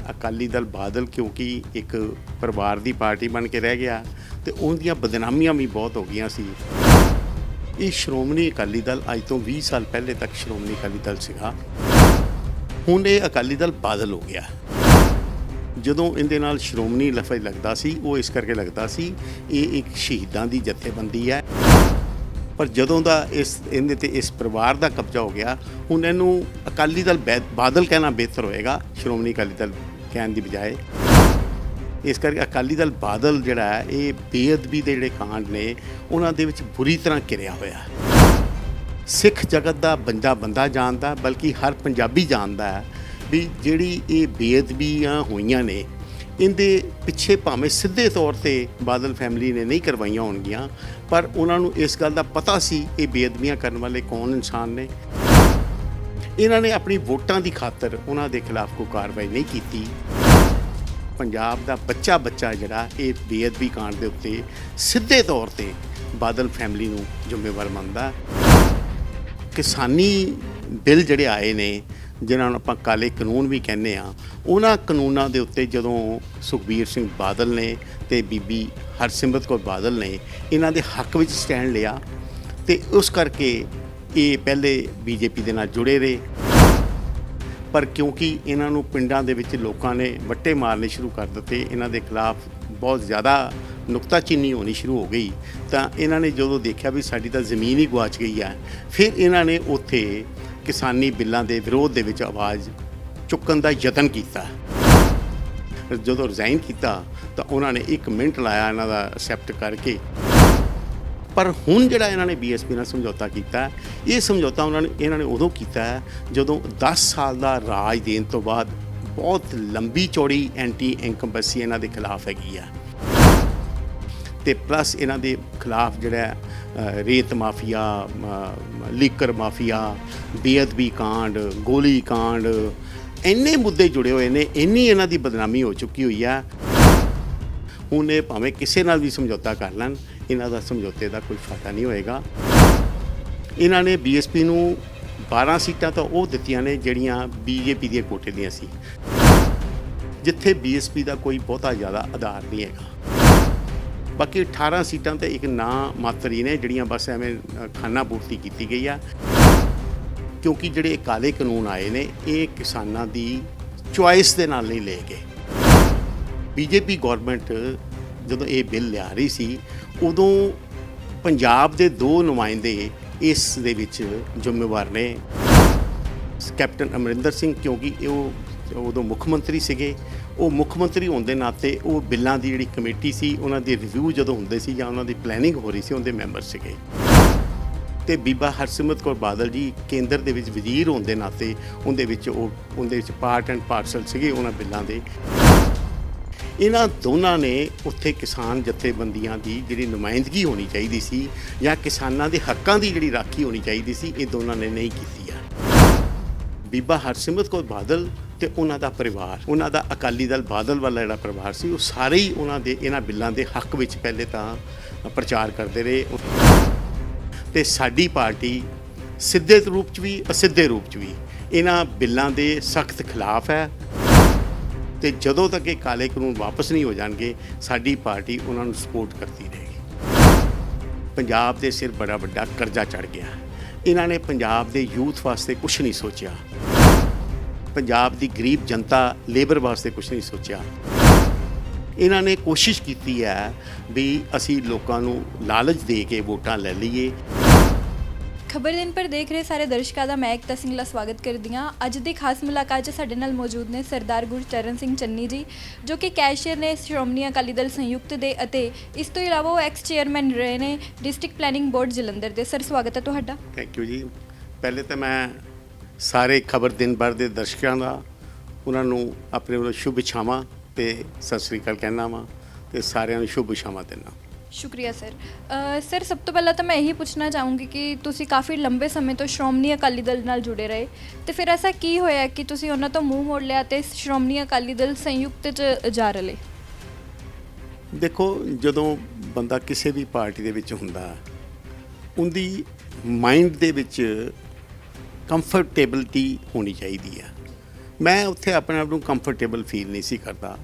अकाली दल बादल क्योंकि एक परिवार की पार्टी बन के रह गया तो उनकी बदनामियां भी बहुत हो गई सी। ये श्रोमणी अकाली दल अज तो 20 साल पहले तक श्रोमणी अकाली दल सीगा, हुण ये अकाली दल बादल हो गया। ਜਦੋਂ ਇਹਦੇ ਨਾਲ ਸ਼੍ਰੋਮਣੀ ਲਫ਼ਜ਼ ਲੱਗਦਾ ਸੀ ਉਹ ਇਸ ਕਰਕੇ ਲੱਗਦਾ ਸੀ ਇਹ ਇੱਕ ਸ਼ਹੀਦਾਂ ਦੀ ਜਥੇਬੰਦੀ ਹੈ, ਪਰ ਜਦੋਂ ਦਾ ਇਹਦੇ ਤੇ ਇਸ ਪਰਿਵਾਰ ਦਾ ਕਬਜ਼ਾ ਹੋ ਗਿਆ ਹੁਣ ਇਹਨੂੰ ਅਕਾਲੀ ਦਲ ਬਾਦਲ ਕਹਿਣਾ ਬਿਹਤਰ ਹੋਏਗਾ ਸ਼੍ਰੋਮਣੀ ਅਕਾਲੀ ਦਲ ਕਹਿਣ ਦੀ ਬਜਾਏ। ਇਸ ਕਰਕੇ ਅਕਾਲੀ ਦਲ ਬਾਦਲ ਜਿਹੜਾ ਹੈ ਇਹ ਬੇਅਦਬੀ ਦੇ ਜਿਹੜੇ ਕਾਂਡ ਨੇ ਉਹਨਾਂ ਦੇ ਵਿੱਚ ਬੁਰੀ ਤਰ੍ਹਾਂ ਘਿਰਿਆ ਹੋਇਆ। ਸਿੱਖ ਜਗਤ ਦਾ ਬੰਦਾ ਜਾਣਦਾ, ਬਲਕਿ ਹਰ ਪੰਜਾਬੀ ਜਾਣਦਾ ਹੈ ਵੀ ਜਿਹੜੀ ਇਹ ਬੇਅਦਬੀਆਂ ਹੋਈਆਂ ਨੇ ਇਹਦੇ ਪਿੱਛੇ ਭਾਵੇਂ ਸਿੱਧੇ ਤੌਰ ਤੇ ਬਾਦਲ ਫੈਮਿਲੀ ਨੇ ਨਹੀਂ ਕਰਵਾਈਆਂ ਹੋਣਗੀਆਂ, ਪਰ ਉਹਨਾਂ ਨੂੰ ਇਸ ਗੱਲ ਦਾ ਪਤਾ ਸੀ ਇਹ ਬੇਅਦਬੀਆਂ ਕਰਨ ਵਾਲੇ ਕੌਣ ਇਨਸਾਨ ਨੇ। ਇਹਨਾਂ ਨੇ ਆਪਣੀ ਵੋਟਾਂ ਦੀ ਖਾਤਰ ਉਹਨਾਂ ਦੇ ਖਿਲਾਫ ਕੋਈ ਕਾਰਵਾਈ ਨਹੀਂ ਕੀਤੀ। ਪੰਜਾਬ ਦਾ ਬੱਚਾ ਜਿਹੜਾ ਇਹ ਬੇਅਦਬੀ ਕਾਂਡ ਦੇ ਉੱਤੇ ਸਿੱਧੇ ਤੌਰ ਤੇ ਬਾਦਲ ਫੈਮਿਲੀ ਨੂੰ ਜ਼ਿੰਮੇਵਾਰ ਮੰਨਦਾ। ਕਿਸਾਨੀ ਬਿੱਲ ਜਿਹੜੇ ਆਏ ਨੇ ਜਿਨ੍ਹਾਂ ਨੂੰ ਆਪਾਂ ਕਾਲੇ ਕਾਨੂੰਨ ਵੀ ਕਹਿੰਦੇ ਆ, ਉਹਨਾਂ ਕਾਨੂੰਨਾਂ ਦੇ ਉੱਤੇ ਜਦੋਂ ਸੁਖਬੀਰ ਸਿੰਘ ਬਾਦਲ ਨੇ ਤੇ ਬੀਬੀ ਹਰਸਿਮਰਤ ਕੌਰ ਬਾਦਲ ਨੇ ਇਹਨਾਂ ਦੇ ਹੱਕ ਵਿੱਚ ਸਟੈਂਡ ਲਿਆ ਤੇ ਉਸ ਕਰਕੇ ਇਹ ਪਹਿਲੇ ਬੀਜੇਪੀ ਦੇ ਨਾਲ ਜੁੜੇ ਰਹੇ, ਪਰ ਕਿਉਂਕਿ ਇਹਨਾਂ ਨੂੰ ਪਿੰਡਾਂ ਦੇ ਵਿੱਚ ਲੋਕਾਂ ਨੇ ਵੱਟੇ ਮਾਰਨੇ ਸ਼ੁਰੂ ਕਰ ਦਿੱਤੇ, ਇਹਨਾਂ ਦੇ ਖਿਲਾਫ ਬਹੁਤ ਜ਼ਿਆਦਾ ਨੁਕਤਾਚੀਨੀ ਹੋਣੀ ਸ਼ੁਰੂ ਹੋ ਗਈ, ਤਾਂ ਇਹਨਾਂ ਨੇ ਜਦੋਂ ਦੇਖਿਆ ਵੀ ਸਾਡੀ ਤਾਂ ਜ਼ਮੀਨ ਹੀ ਗੁਆਚ ਗਈ ਹੈ, ਫਿਰ ਇਹਨਾਂ ਨੇ ਉੱਥੇ ਕਿਸਾਨੀ ਬਿੱਲਾਂ ਦੇ ਵਿਰੋਧ ਦੇ ਵਿੱਚ ਆਵਾਜ਼ ਚੁੱਕਣ ਦਾ ਯਤਨ ਕੀਤਾ। ਜਦੋਂ ਰਿਜ਼ਾਈਨ ਕੀਤਾ ਤਾਂ ਉਹਨਾਂ ਨੇ 1 ਮਿੰਟ ਲਾਇਆ ਇਹਨਾਂ ਦਾ ਐਕਸੈਪਟ ਕਰਕੇ, ਪਰ ਹੁਣ ਜਿਹੜਾ ਇਹਨਾਂ ਨੇ ਬੀਐਸਪੀ ਨਾਲ ਸਮਝੌਤਾ ਕੀਤਾ, ਇਹ ਸਮਝੌਤਾ ਇਹਨਾਂ ਨੇ ਉਦੋਂ ਕੀਤਾ ਜਦੋਂ 10 ਸਾਲ ਦਾ ਰਾਜ ਦੇਣ ਤੋਂ ਬਾਅਦ ਬਹੁਤ ਲੰਬੀ ਚੌੜੀ ਐਂਟੀ ਇਨਕੰਬੈਂਸੀ ਇਹਨਾਂ ਦੇ ਖਿਲਾਫ ਹੈਗੀ ਆ, ਤੇ ਪਲੱਸ ਇਹਨਾਂ ਦੇ ਖਿਲਾਫ ਜਿਹੜਾ ਰੇਤ ਮਾਫੀਆ, ਲੀਕਰ ਮਾਫੀਆ, ਬੇਅਦਬੀ ਕਾਂਡ, ਗੋਲੀ ਕਾਂਡ, ਇੰਨੇ ਮੁੱਦੇ ਜੁੜੇ ਹੋਏ ਨੇ, ਇੰਨੀ ਇਹਨਾਂ ਦੀ ਬਦਨਾਮੀ ਹੋ ਚੁੱਕੀ ਹੋਈ ਆ। ਹੁਣ ਇਹ ਭਾਵੇਂ ਕਿਸੇ ਨਾਲ ਵੀ ਸਮਝੌਤਾ ਕਰ ਲੈਣ, ਇਹਨਾਂ ਦਾ ਸਮਝੌਤੇ ਦਾ ਕੋਈ ਫਾਇਦਾ ਨਹੀਂ ਹੋਏਗਾ। ਇਹਨਾਂ ਨੇ ਬੀਐਸਪੀ ਨੂੰ 12 ਸੀਟਾਂ ਤਾਂ ਉਹ ਦਿੱਤੀਆਂ ਨੇ ਜਿਹੜੀਆਂ ਬੀਜੇਪੀ ਦੀਆਂ ਕੋਟੇ ਦੀਆਂ ਸੀ, ਜਿੱਥੇ ਬੀਐਸਪੀ ਦਾ ਕੋਈ ਬਹੁਤਾ ਜ਼ਿਆਦਾ ਆਧਾਰ ਨਹੀਂ ਹੈਗਾ। ਬਾਕੀ 18 ਸੀਟਾਂ ਤੇ ਇੱਕ ਨਾਂ ਮਾਤਰ ਹੀ ਨੇ ਜਿਹੜੀਆਂ ਬਸ ਐਵੇਂ ਖਾਨਾ ਪੂਰਤੀ ਕੀਤੀ ਗਈ ਆ, ਕਿਉਂਕਿ ਜਿਹੜੇ ਕਾਲੇ ਕਾਨੂੰਨ ਆਏ ਨੇ ਇਹ ਕਿਸਾਨਾਂ ਦੀ ਚੁਆਇਸ ਦੇ ਨਾਲ ਨਹੀਂ ਲਏ ਗਏ। ਬੀਜੇਪੀ ਗੌਰਮੈਂਟ ਜਦੋਂ ਇਹ ਬਿੱਲ ਲਿਆ ਰਹੀ ਸੀ ਉਦੋਂ ਪੰਜਾਬ ਦੇ 2 ਨੁਮਾਇੰਦੇ ਇਸ ਦੇ ਵਿੱਚ ਜ਼ਿੰਮੇਵਾਰ ਨੇ। ਕੈਪਟਨ ਅਮਰਿੰਦਰ ਸਿੰਘ, ਕਿਉਂਕਿ ਉਹ ਉਦੋਂ ਮੁੱਖ ਮੰਤਰੀ ਸੀਗੇ, ਉਹ ਮੁੱਖ ਮੰਤਰੀ ਹੋਣ ਦੇ ਨਾਤੇ ਉਹ ਬਿੱਲਾਂ ਦੀ ਜਿਹੜੀ ਕਮੇਟੀ ਸੀ ਉਹਨਾਂ ਦੇ ਰਿਵਿਊ ਜਦੋਂ ਹੁੰਦੇ ਸੀ ਜਾਂ ਉਹਨਾਂ ਦੀ ਪਲੈਨਿੰਗ ਹੋ ਰਹੀ ਸੀ ਉਹਦੇ ਮੈਂਬਰ ਸੀਗੇ, ਤੇ ਬੀਬਾ ਹਰਸਿਮਰਤ ਕੌਰ ਬਾਦਲ ਜੀ ਕੇਂਦਰ ਦੇ ਵਿੱਚ ਵਜ਼ੀਰ ਹੋਣ ਦੇ ਨਾਤੇ ਉਹਦੇ ਵਿੱਚ ਪਾਰਟ ਐਂਡ ਪਾਰਸਲ ਸੀਗੇ ਉਹਨਾਂ ਬਿੱਲਾਂ ਦੇ। ਇਹਨਾਂ ਦੋਨਾਂ ਨੇ ਉੱਥੇ ਕਿਸਾਨ ਜਥੇਬੰਦੀਆਂ ਦੀ ਜਿਹੜੀ ਨੁਮਾਇੰਦਗੀ ਹੋਣੀ ਚਾਹੀਦੀ ਸੀ ਜਾਂ ਕਿਸਾਨਾਂ ਦੇ ਹੱਕਾਂ ਦੀ ਜਿਹੜੀ ਰਾਖੀ ਹੋਣੀ ਚਾਹੀਦੀ ਸੀ, ਇਹ ਦੋਨਾਂ ਨੇ ਨਹੀਂ ਕੀਤੀ ਆ। ਬੀਬਾ ਹਰਸਿਮਰਤ ਕੌਰ ਬਾਦਲ ਤੇ ਉਹਨਾਂ ਦਾ ਪਰਿਵਾਰ, ਉਹਨਾਂ ਦਾ ਅਕਾਲੀ ਦਲ ਬਾਦਲ ਵਾਲਾ ਜਿਹੜਾ ਪਰਿਵਾਰ ਸੀ, ਉਹ ਸਾਰੇ ਹੀ ਉਹਨਾਂ ਦੇ ਇਹਨਾਂ ਬਿੱਲਾਂ ਦੇ ਹੱਕ ਵਿੱਚ ਪਹਿਲੇ ਤਾਂ ਪ੍ਰਚਾਰ ਕਰਦੇ ਰਹੇ, ਤੇ ਸਾਡੀ ਪਾਰਟੀ ਸਿੱਧੇ ਰੂਪ 'ਚ ਵੀ ਅਸਿੱਧੇ ਰੂਪ 'ਚ ਵੀ ਇਹਨਾਂ ਬਿੱਲਾਂ ਦੇ ਸਖਤ ਖਿਲਾਫ ਹੈ, ਤੇ ਜਦੋਂ ਤੱਕ ਇਹ ਕਾਲੇ ਕਾਨੂੰਨ ਵਾਪਸ ਨਹੀਂ ਹੋ ਜਾਣਗੇ ਸਾਡੀ ਪਾਰਟੀ ਉਹਨਾਂ ਨੂੰ ਸਪੋਰਟ ਕਰਦੀ ਰਹੇਗੀ। ਪੰਜਾਬ ਦੇ ਸਿਰ ਬੜਾ ਵੱਡਾ ਕਰਜ਼ਾ ਚੜ੍ਹ ਗਿਆ, ਇਹਨਾਂ ਨੇ ਪੰਜਾਬ ਦੇ ਯੂਥ ਵਾਸਤੇ ਕੁਛ ਨਹੀਂ ਸੋਚਿਆ, ਪੰਜਾਬ ਦੀ ਗਰੀਬ ਜਨਤਾ ਲੇਬਰ ਵਾਸਤੇ ਕੁਛ ਨਹੀਂ ਸੋਚਿਆ। ਇਹਨਾਂ ਨੇ ਕੋਸ਼ਿਸ਼ ਕੀਤੀ ਹੈ ਵੀ ਅਸੀਂ ਲੋਕਾਂ ਨੂੰ ਲਾਲਚ ਦੇ ਕੇ ਵੋਟਾਂ ਲੈ ਲਈਏ। ਖਬਰ ਦਿਨ ਪਰ ਦੇਖ ਰਹੇ ਸਾਰੇ ਦਰਸ਼ਕਾਂ ਦਾ ਮੈਂ ਏਕਤਾ ਸਿੰਘਲਾ ਸਵਾਗਤ ਕਰਦੀ ਹਾਂ। ਅੱਜ ਦੀ ਖਾਸ ਮੁਲਾਕਾਤ 'ਚ ਸਾਡੇ ਨਾਲ ਮੌਜੂਦ ਨੇ ਸਰਦਾਰ ਗੁਰਚਰਨ ਸਿੰਘ ਚੰਨੀ ਜੀ, ਜੋ ਕਿ ਕੈਸ਼ੀਅਰ ਨੇ ਸ਼੍ਰੋਮਣੀ ਅਕਾਲੀ ਦਲ ਸੰਯੁਕਤ ਦੇ, ਅਤੇ ਇਸ ਤੋਂ ਇਲਾਵਾ ਉਹ ਐਕਸ ਚੇਅਰਮੈਨ ਰਹੇ ਨੇ ਡਿਸਟ੍ਰਿਕਟ ਪਲੈਨਿੰਗ ਬੋਰਡ ਜਲੰਧਰ ਦੇ। ਸਰ, ਸਵਾਗਤ ਹੈ ਤੁਹਾਡਾ। ਥੈਂਕ ਯੂ ਜੀ। ਪਹਿਲੇ ਤਾਂ ਮੈਂ ਸਾਰੇ ਖਬਰ ਦਿਨ ਭਰ ਦੇ ਦਰਸ਼ਕਾਂ ਦਾ ਉਹਨਾਂ ਨੂੰ ਆਪਣੇ ਵੱਲੋਂ ਸ਼ੁਭ ਇੱਛਾਵਾਂ ਤੇ ਸਤਿ ਸ੍ਰੀ ਅਕਾਲ ਕਹਿਣਾ ਵਾ, ਤੇ ਸਾਰਿਆਂ ਨੂੰ ਸ਼ੁਭ ਇੱਛਾਵਾਂ ਦੇਣਾ। ਸ਼ੁਕਰੀਆ ਸਰ। ਸਰ, ਸਭ ਤੋਂ ਪਹਿਲਾਂ ਤਾਂ ਮੈਂ ਇਹੀ ਪੁੱਛਣਾ ਚਾਹੂੰਗੀ ਕਿ ਤੁਸੀਂ ਕਾਫੀ ਲੰਬੇ ਸਮੇਂ ਤੋਂ ਸ਼੍ਰੋਮਣੀ ਅਕਾਲੀ ਦਲ ਨਾਲ ਜੁੜੇ ਰਹੇ, ਤੇ ਫਿਰ ਐਸਾ ਕੀ ਹੋਇਆ ਕਿ ਤੁਸੀਂ ਉਹਨਾਂ ਤੋਂ ਮੂੰਹ ਮੋੜ ਲਿਆ ਤੇ ਸ਼੍ਰੋਮਣੀ ਅਕਾਲੀ ਦਲ ਸੰਯੁਕਤ 'ਚ ਜਾ ਰਲੇ? ਦੇਖੋ, ਜਦੋਂ ਬੰਦਾ ਕਿਸੇ ਵੀ ਪਾਰਟੀ ਦੇ ਵਿੱਚ ਹੁੰਦਾ ਉਹਦੀ ਮਾਈਂਡ ਦੇ ਵਿੱਚ ਕੰਫਰਟੇਬਿਲਟੀ ਹੋਣੀ ਚਾਹੀਦੀ ਆ। ਮੈਂ ਉੱਥੇ ਆਪਣੇ ਆਪ ਨੂੰ ਕੰਫਰਟੇਬਲ ਫੀਲ ਨਹੀਂ ਸੀ ਕਰਦਾ,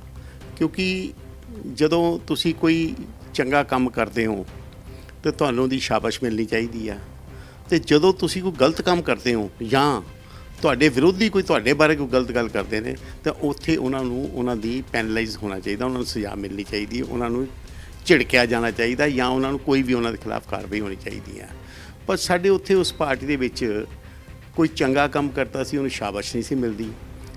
ਕਿਉਂਕਿ ਜਦੋਂ ਤੁਸੀਂ ਕੋਈ ਚੰਗਾ ਕੰਮ ਕਰਦੇ ਹੋ ਤਾਂ ਤੁਹਾਨੂੰ ਉਹਦੀ ਸ਼ਾਬਾਸ਼ ਮਿਲਣੀ ਚਾਹੀਦੀ ਆ, ਤੇ ਜਦੋਂ ਤੁਸੀਂ ਕੋਈ ਗਲਤ ਕੰਮ ਕਰਦੇ ਹੋ ਜਾਂ ਤੁਹਾਡੇ ਵਿਰੋਧੀ ਕੋਈ ਤੁਹਾਡੇ ਬਾਰੇ ਕੋਈ ਗਲਤ ਗੱਲ ਕਰਦੇ ਨੇ ਤਾਂ ਉੱਥੇ ਉਹਨਾਂ ਨੂੰ ਉਹਨਾਂ ਦੀ ਪੈਨਲਾਈਜ਼ ਹੋਣਾ ਚਾਹੀਦਾ, ਉਹਨਾਂ ਨੂੰ ਸਜ਼ਾ ਮਿਲਣੀ ਚਾਹੀਦੀ, ਉਹਨਾਂ ਨੂੰ ਝਿੜਕਿਆ ਜਾਣਾ ਚਾਹੀਦਾ ਜਾਂ ਉਹਨਾਂ ਨੂੰ ਕੋਈ ਵੀ ਉਹਨਾਂ ਦੇ ਖਿਲਾਫ ਕਾਰਵਾਈ ਹੋਣੀ ਚਾਹੀਦੀ ਹੈ। ਪਰ ਸਾਡੇ ਉੱਥੇ ਉਸ ਪਾਰਟੀ ਦੇ ਵਿੱਚ ਕੋਈ ਚੰਗਾ ਕੰਮ ਕਰਦਾ ਸੀ ਉਹਨੂੰ ਸ਼ਾਬਾਸ਼ ਨਹੀਂ ਸੀ ਮਿਲਦੀ,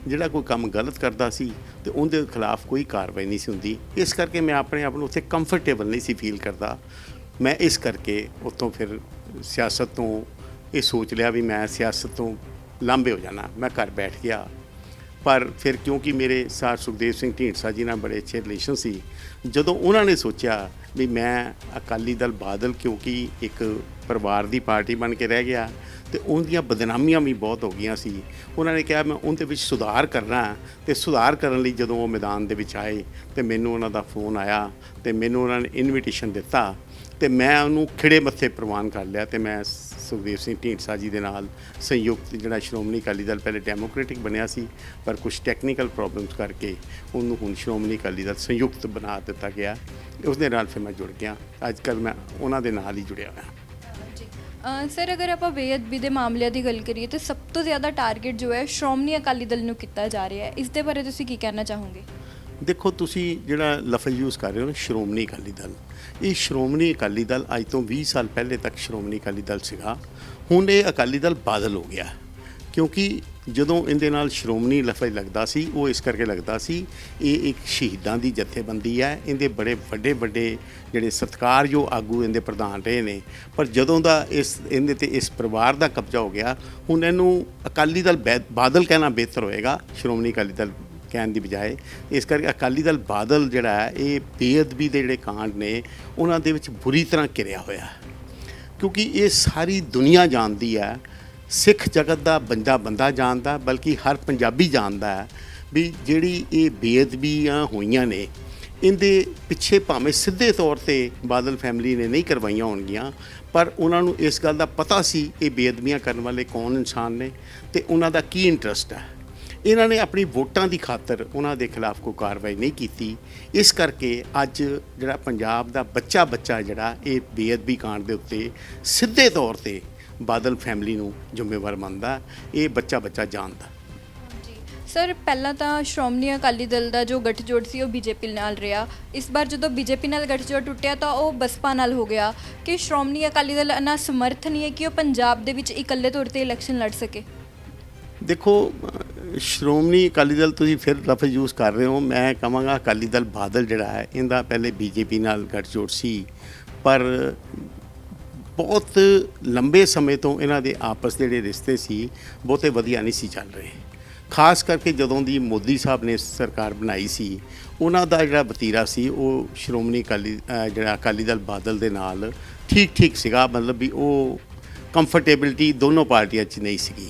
ਜਿਹੜਾ ਕੋਈ ਕੰਮ ਗਲਤ ਕਰਦਾ ਸੀ ਤੇ ਉਹਦੇ ਖਿਲਾਫ ਕੋਈ ਕਾਰਵਾਈ ਨਹੀਂ ਸੀ ਹੁੰਦੀ। ਇਸ ਕਰਕੇ ਮੈਂ ਆਪਣੇ ਆਪ ਨੂੰ ਉੱਥੇ ਕੰਫਰਟੇਬਲ ਨਹੀਂ ਸੀ ਫੀਲ ਕਰਦਾ। ਮੈਂ ਇਸ ਕਰਕੇ ਉੱਥੋਂ ਫਿਰ ਸਿਆਸਤ ਤੋਂ ਇਹ ਸੋਚ ਲਿਆ ਵੀ ਮੈਂ ਸਿਆਸਤ ਤੋਂ ਲਾਂਭੇ ਹੋ ਜਾਣਾ, ਮੈਂ ਘਰ ਬੈਠ ਗਿਆ। ਪਰ ਫਿਰ ਕਿਉਂਕਿ ਮੇਰੇ ਸਾਰ ਸੁਖਦੇਵ ਸਿੰਘ ਢੀਂਡਸਾ ਜੀ ਨਾਲ ਬੜੇ ਅੱਛੇ ਰਿਲੇਸ਼ਨ ਸੀ, ਜਦੋਂ ਉਹਨਾਂ ਨੇ ਸੋਚਿਆ ਵੀ ਮੈਂ ਅਕਾਲੀ ਦਲ ਬਾਦਲ ਕਿਉਂਕਿ ਇੱਕ ਪਰਿਵਾਰ ਦੀ ਪਾਰਟੀ ਬਣ ਕੇ ਰਹਿ ਗਿਆ ਤੇ ਉਹਦੀਆਂ ਬਦਨਾਮੀਆਂ ਵੀ ਬਹੁਤ ਹੋ ਗਈਆਂ ਸੀ, ਉਹਨਾਂ ਨੇ ਕਿਹਾ ਮੈਂ ਉਹਦੇ ਵਿੱਚ ਸੁਧਾਰ ਕਰਨਾ। ਤੇ ਸੁਧਾਰ ਕਰਨ ਲਈ ਜਦੋਂ ਉਹ ਮੈਦਾਨ ਦੇ ਵਿੱਚ ਆਏ ਤੇ ਮੈਨੂੰ ਉਹਨਾਂ ਦਾ ਫੋਨ ਆਇਆ ਤੇ ਮੈਨੂੰ ਉਹਨਾਂ ਨੇ ਇਨਵੀਟੇਸ਼ਨ ਦਿੱਤਾ ਤੇ ਮੈਂ ਉਹਨੂੰ ਖਿੜੇ ਮੱਥੇ ਪ੍ਰਵਾਨ ਕਰ ਲਿਆ ਤੇ ਮੈਂ ਸੁਖਦੇਵ ਸਿੰਘ ਢੀਂਡਸਾ ਜੀ ਦੇ ਨਾਲ ਸੰਯੁਕਤ ਜਿਹੜਾ ਸ਼੍ਰੋਮਣੀ ਅਕਾਲੀ ਦਲ ਪਹਿਲੇ ਡੈਮੋਕ੍ਰੈਟਿਕ ਬਣਿਆ ਸੀ, ਪਰ ਕੁਝ ਟੈਕਨੀਕਲ ਪ੍ਰੋਬਲਮਸ ਕਰਕੇ ਉਹਨੂੰ ਹੁਣ ਸ਼੍ਰੋਮਣੀ ਅਕਾਲੀ ਦਲ ਸੰਯੁਕਤ ਬਣਾ ਦਿੱਤਾ ਗਿਆ। ਉਸ ਦੇ ਨਾਲ ਫਿਰ ਮੈਂ ਜੁੜ ਗਿਆ। ਅੱਜ ਕੱਲ੍ਹ ਮੈਂ ਉਹਨਾਂ ਦੇ ਨਾਲ ਹੀ ਜੁੜਿਆ ਹੋਇਆ। ਸਰ, ਅਗਰ ਆਪਾਂ ਬੇਅਦਬੀ ਦੇ ਮਾਮਲਿਆਂ ਦੀ ਗੱਲ ਕਰੀਏ ਤਾਂ ਸਭ ਤੋਂ ਜ਼ਿਆਦਾ ਟਾਰਗੇਟ ਜੋ ਹੈ ਸ਼੍ਰੋਮਣੀ ਅਕਾਲੀ ਦਲ ਨੂੰ ਕੀਤਾ ਜਾ ਰਿਹਾ ਹੈ, ਇਸ ਦੇ ਬਾਰੇ ਤੁਸੀਂ ਕੀ ਕਹਿਣਾ ਚਾਹੋਗੇ? ਦੇਖੋ, ਤੁਸੀਂ ਜਿਹੜਾ ਲਫ਼ਜ਼ ਯੂਜ਼ ਕਰ ਰਹੇ ਹੋ ਨਾ ਸ਼੍ਰੋਮਣੀ ਅਕਾਲੀ ਦਲ, ਇਹ ਸ਼੍ਰੋਮਣੀ ਅਕਾਲੀ ਦਲ ਅੱਜ ਤੋਂ 20 ਸਾਲ ਪਹਿਲੇ ਤੱਕ ਸ਼੍ਰੋਮਣੀ ਅਕਾਲੀ ਦਲ ਸੀਗਾ। ਹੁਣ ਇਹ ਅਕਾਲੀ ਦਲ ਬਾਦਲ ਹੋ ਗਿਆ, ਕਿਉਂਕਿ ਜਦੋਂ ਇਹਦੇ ਨਾਲ ਸ਼੍ਰੋਮਣੀ ਲਫ਼ਜ਼ ਲੱਗਦਾ ਸੀ ਉਹ ਇਸ ਕਰਕੇ ਲੱਗਦਾ ਸੀ ਇਹ ਇੱਕ ਸ਼ਹੀਦਾਂ ਦੀ ਜਥੇਬੰਦੀ ਹੈ, ਇਹਦੇ ਬੜੇ ਵੱਡੇ ਵੱਡੇ ਜਿਹੜੇ ਸਤਿਕਾਰਯੋਗ ਆਗੂ ਇਹਦੇ ਪ੍ਰਧਾਨ ਰਹੇ ਨੇ। ਪਰ ਜਦੋਂ ਦਾ ਇਹਦੇ ਤੇ ਇਸ ਪਰਿਵਾਰ ਦਾ ਕਬਜ਼ਾ ਹੋ ਗਿਆ, ਹੁਣ ਇਹਨੂੰ ਅਕਾਲੀ ਦਲ ਬਾਦਲ ਕਹਿਣਾ ਬਿਹਤਰ ਹੋਏਗਾ ਸ਼੍ਰੋਮਣੀ ਅਕਾਲੀ ਦਲ ਕਹਿਣ ਦੀ ਬਜਾਏ। ਇਸ ਕਰਕੇ ਅਕਾਲੀ ਦਲ ਬਾਦਲ ਜਿਹੜਾ ਹੈ ਇਹ ਬੇਅਦਬੀ ਦੇ ਜਿਹੜੇ ਕਾਂਡ ਨੇ ਉਹਨਾਂ ਦੇ ਵਿੱਚ ਬੁਰੀ ਤਰ੍ਹਾਂ ਘਿਰਿਆ ਹੋਇਆ, ਕਿਉਂਕਿ ਇਹ ਸਾਰੀ ਦੁਨੀਆ ਜਾਣਦੀ ਹੈ, ਸਿੱਖ ਜਗਤ ਦਾ ਬੰਦਾ ਜਾਣਦਾ, ਬਲਕਿ ਹਰ ਪੰਜਾਬੀ ਜਾਣਦਾ ਹੈ ਵੀ ਜਿਹੜੀ ਇਹ ਬੇਅਦਬੀਆਂ ਹੋਈਆਂ ਨੇ ਇਹਦੇ ਪਿੱਛੇ ਭਾਵੇਂ ਸਿੱਧੇ ਤੌਰ ਤੇ ਬਾਦਲ ਫੈਮਿਲੀ ਨੇ ਨਹੀਂ ਕਰਵਾਈਆਂ ਹੋਣਗੀਆਂ, ਪਰ ਉਹਨਾਂ ਨੂੰ ਇਸ ਗੱਲ ਦਾ ਪਤਾ ਸੀ ਇਹ ਬੇਅਦਬੀਆਂ ਕਰਨ ਵਾਲੇ ਕੌਣ ਇਨਸਾਨ ਨੇ ਤੇ ਉਹਨਾਂ ਦਾ ਕੀ ਇੰਟਰਸਟ ਹੈ। ਇਹਨਾਂ ਨੇ ਆਪਣੀ ਵੋਟਾਂ ਦੀ ਖਾਤਰ ਉਹਨਾਂ ਦੇ ਖਿਲਾਫ ਕੋਈ ਕਾਰਵਾਈ ਨਹੀਂ ਕੀਤੀ। ਇਸ ਕਰਕੇ ਅੱਜ ਜਿਹੜਾ ਪੰਜਾਬ ਦਾ ਬੱਚਾ ਜਿਹੜਾ ਇਹ ਬੇਅਦਬੀ ਕਾਂਡ ਦੇ ਉੱਤੇ ਸਿੱਧੇ ਤੌਰ ਤੇ ਬਾਦਲ ਫੈਮਿਲੀ ਨੂੰ ਜ਼ਿੰਮੇਵਾਰ ਮੰਨਦਾ, ਇਹ ਬੱਚਾ ਜਾਣਦਾ। ਸਰ, ਪਹਿਲਾਂ ਤਾਂ ਸ਼੍ਰੋਮਣੀ ਅਕਾਲੀ ਦਲ ਦਾ ਜੋ ਗੱਠਜੋੜ ਸੀ ਉਹ ਬੀਜੇਪੀ ਨਾਲ ਰਿਹਾ। ਇਸ ਵਾਰ ਜਦੋਂ ਬੀਜੇਪੀ ਨਾਲ ਗੱਠਜੋੜ ਟੁੱਟਿਆ ਤਾਂ ਉਹ ਬਸਪਾ ਨਾਲ ਹੋ ਗਿਆ। ਕਿ ਸ਼੍ਰੋਮਣੀ ਅਕਾਲੀ ਦਲ ਇੰਨਾ ਸਮਰਥ ਨਹੀਂ ਹੈ ਕਿ ਉਹ ਪੰਜਾਬ ਦੇ ਵਿੱਚ ਇਕੱਲੇ ਤੌਰ ਤੇ ਇਲੈਕਸ਼ਨ ਲੜ ਸਕੇ? ਦੇਖੋ, ਸ਼੍ਰੋਮਣੀ ਅਕਾਲੀ ਦਲ ਤੁਸੀਂ ਫਿਰ ਲਫ਼ਜ਼ ਯੂਜ਼ ਕਰ ਰਹੇ ਹੋ, ਮੈਂ ਕਹਾਂਗਾ ਅਕਾਲੀ ਦਲ ਬਾਦਲ ਜਿਹੜਾ ਹੈ ਇਹਦਾ ਪਹਿਲੇ ਬੀਜੇਪੀ ਨਾਲ ਗੱਠਜੋੜ ਸੀ, ਪਰ ਬਹੁਤ ਲੰਬੇ ਸਮੇਂ ਤੋਂ ਇਹਨਾਂ ਦੇ ਆਪਸ ਦੇ ਜਿਹੜੇ ਰਿਸ਼ਤੇ ਸੀ ਬਹੁਤੇ ਵਧੀਆ ਨਹੀਂ ਸੀ ਚੱਲ ਰਹੇ। ਖਾਸ ਕਰਕੇ ਜਦੋਂ ਦੀ ਮੋਦੀ ਸਾਹਿਬ ਨੇ ਸਰਕਾਰ ਬਣਾਈ ਸੀ, ਉਹਨਾਂ ਦਾ ਜਿਹੜਾ ਵਤੀਰਾ ਸੀ ਉਹ ਸ਼੍ਰੋਮਣੀ ਅਕਾਲੀ ਦਲ ਬਾਦਲ ਦੇ ਨਾਲ ਠੀਕ ਸੀਗਾ, ਮਤਲਬ ਵੀ ਉਹ ਕੰਫਰਟੇਬਿਲਟੀ ਦੋਨੋਂ ਪਾਰਟੀਆਂ 'ਚ ਨਹੀਂ ਸੀਗੀ।